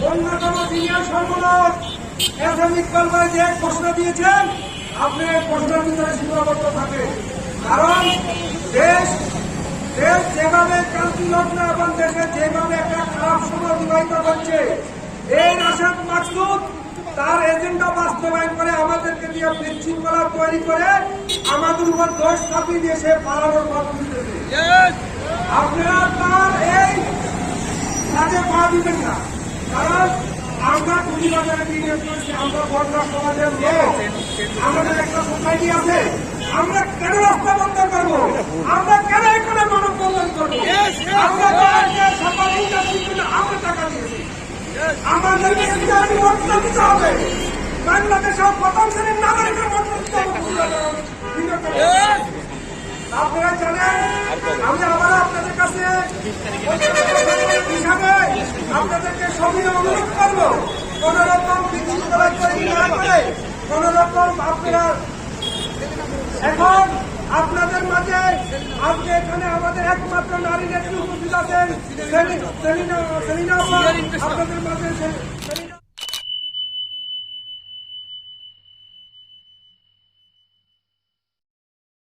অন্যতম সিনিয়র সম্পাদক এস.এম. ইকবাল ভাই যে ঘোষণা দিয়েছেন, আপনি ঘোষণার ভিতরে সীমাবদ্ধ থাকে। কারণ দেশ যেভাবে ক্রান্তিলগ্ন এবং দেশে যেভাবে একটা খারাপ সময় অতিবাহিত হচ্ছে, এই রাশেদ মাকসুদ তার এজেন্ডা বাস্তবায়ন করে আমাদেরকে দিয়ে বিশৃঙ্খলা তৈরি করে আমাদের উপর দোষ চাপিয়ে দিয়ে সে পালানোর পথ খুঁজতেছে। আপনারা তার এই কাজে পা দিবেন না। কারণ আমরা কুড়িবাজারে বিনিয়োগ করেছি, আমরা বর্ণা সমাজের লোক, আমাদের একটা সোসাইটি আছে। আমরা কেন রাস্তা বন্ধ করবো? আমরা কেন এখানে মানববন্ধন করবো? আমরা আমরা টাকা দিয়েছি, আমাদেরকে ভোটটা দিতে হবে। বাংলাদেশের প্রথম শ্রেণীর নাগরিকের ভোট দিতে হবে। আপনারা জানেন, আমি আবার আপনাদের কাছে হিসাবে আপনাদেরকে সবিনয় অনুরোধ করবো, কোন রকম বিশৃঙ্খলা তৈরি না করে, কোন রকম আপনারা এখন আপনাদের মাঝে আজকে এখানে আমাদের একমাত্র নারী নেত্রী উপস্থিত আছেন সেলিনা, আপনাদের মাঝে